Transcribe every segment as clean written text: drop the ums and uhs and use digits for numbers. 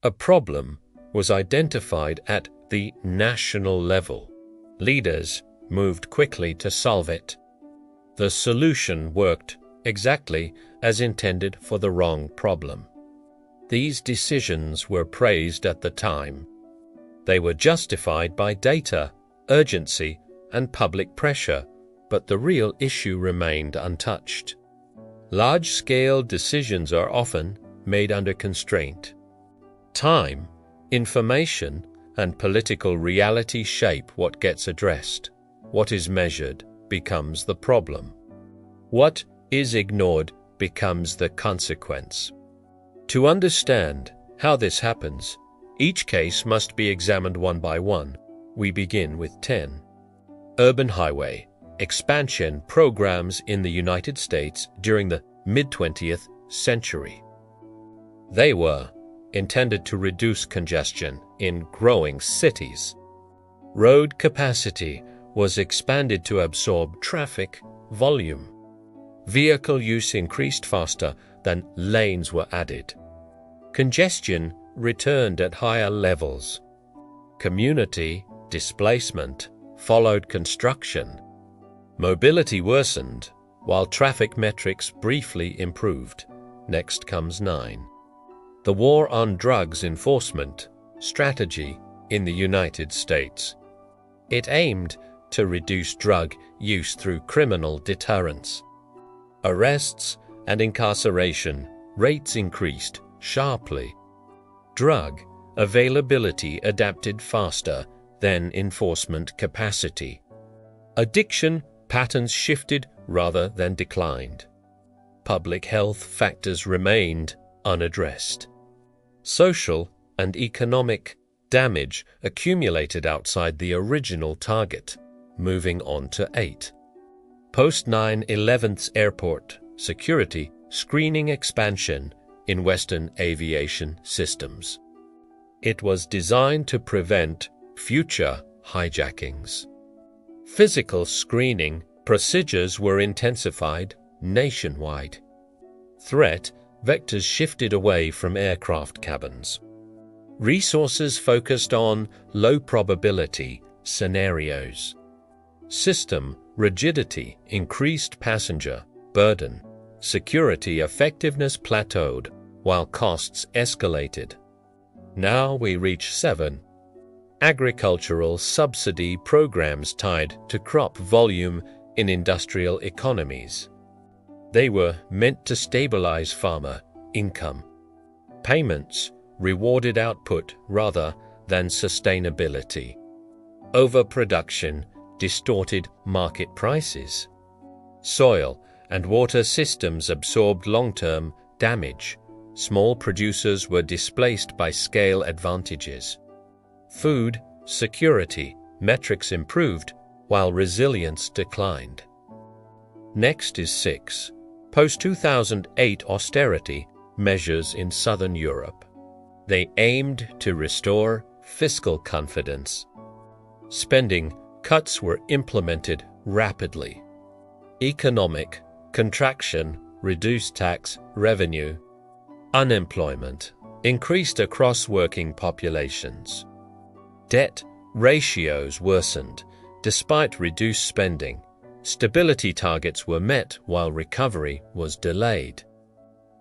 A problem was identified at the national level. Leaders moved quickly to solve it. The solution worked exactly as intended for the wrong problem. These decisions were praised at the time. They were justified by data, urgency, and public pressure, but the real issue remained untouched. Large-scale decisions are often made under constraint. Time, information, and political reality shape what gets addressed. What is measured becomes the problem. What is ignored becomes the consequence. To understand how this happens, each case must be examined one by one. We begin with 10. Urban highway expansion programs in the United States during the mid-20th century. They were intended to reduce congestion in growing cities. Road capacity was expanded to absorb traffic volume. Vehicle use increased faster than lanes were added. Congestion returned at higher levels. Community displacement followed construction. Mobility worsened, while traffic metrics briefly improved. Next comes 9. The war on drugs enforcement strategy in the United States. It aimed to reduce drug use through criminal deterrence. Arrests and incarceration rates increased sharply. Drug availability adapted faster than enforcement capacity. Addiction patterns shifted rather than declined. Public health factors remained unaddressed. Social and economic damage accumulated outside the original target. Moving on to 8. Post-9/11 airport security screening expansion in Western aviation systems. It was designed to prevent future hijackings. Physical screening procedures were intensified nationwide. Threat vectors shifted away from aircraft cabins. Resources focused on low-probability scenarios. System rigidity increased passenger burden. Security effectiveness plateaued while costs escalated. Now we reach 7. Agricultural subsidy programs tied to crop volume in industrial economies. They were meant to stabilize farmer income. Payments rewarded output rather than sustainability. Overproduction distorted market prices. Soil and water systems absorbed long-term damage. Small producers were displaced by scale advantages. Food security metrics improved while resilience declined. Next is 6. Post-2008 austerity measures in Southern Europe. They aimed to restore fiscal confidence. Spending cuts were implemented rapidly. Economic contraction reduced tax revenue. Unemployment increased across working populations. Debt ratios worsened despite reduced spending. Stability targets were met while recovery was delayed.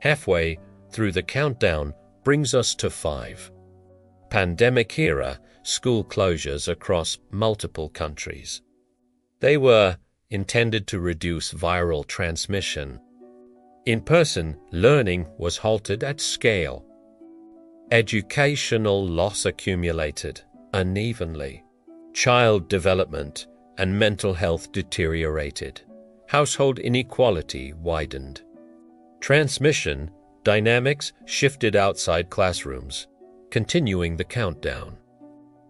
Halfway through the countdown brings us to 5. Pandemic era school closures across multiple countries. They were intended to reduce viral transmission. In-person learning was halted at scale. Educational loss accumulated unevenly. Child development and mental health deteriorated. Household inequality widened. Transmission dynamics shifted outside classrooms, continuing the countdown.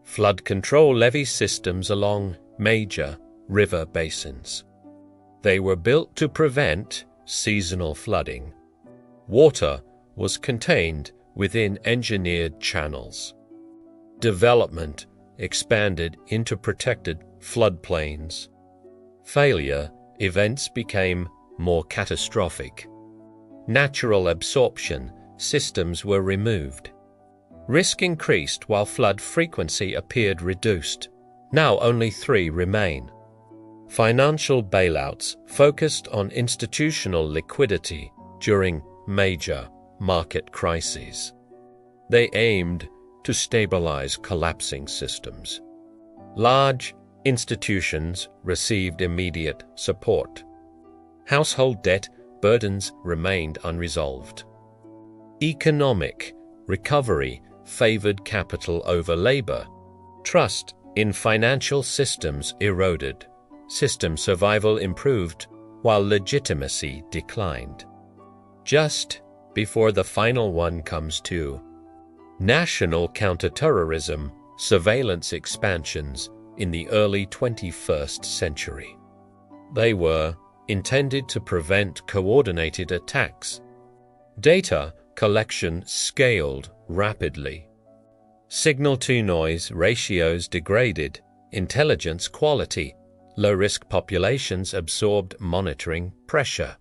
Flood control levee systems along major river basins. They were built to prevent seasonal flooding. Water was contained within engineered channels. Development expanded into protected floodplains. Failure events became more catastrophic. Natural absorption systems were removed. Risk increased while flood frequency appeared reduced. Now only 3 remain. Financial bailouts focused on institutional liquidity during major market crises. They aimed to stabilize collapsing systems. Large institutions received immediate support. Household debt burdens remained unresolved. Economic recovery favored capital over labor. Trust in financial systems eroded. System survival improved while legitimacy declined. Just before the final one comes to national counterterrorism surveillance expansions in the early 21st century. They were intended to prevent coordinated attacks. Data collection scaled rapidly. Signal-to-noise ratios degraded, intelligence quality, low-risk populations absorbed monitoring pressure.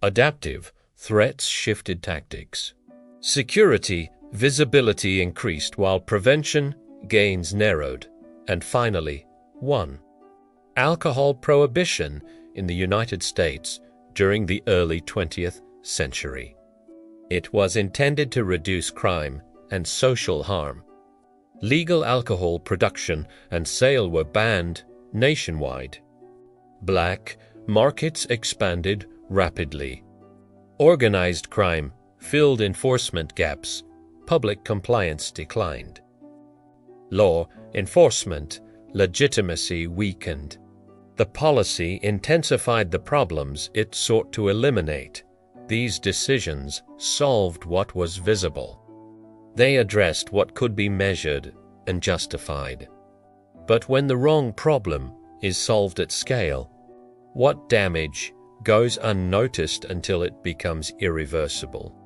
Adaptive threats shifted tactics. Security visibility increased while prevention gains narrowed. And finally, 1. Alcohol prohibition in the United States during the early 20th century. It was intended to reduce crime and social harm. Legal alcohol production and sale were banned nationwide. Black markets expanded rapidly. Organized crime filled enforcement gaps. Public compliance declined. Law enforcement legitimacy weakened. The policy intensified the problems it sought to eliminate. These decisions solved what was visible. They addressed what could be measured and justified. But when the wrong problem is solved at scale, what damage goes unnoticed until it becomes irreversible?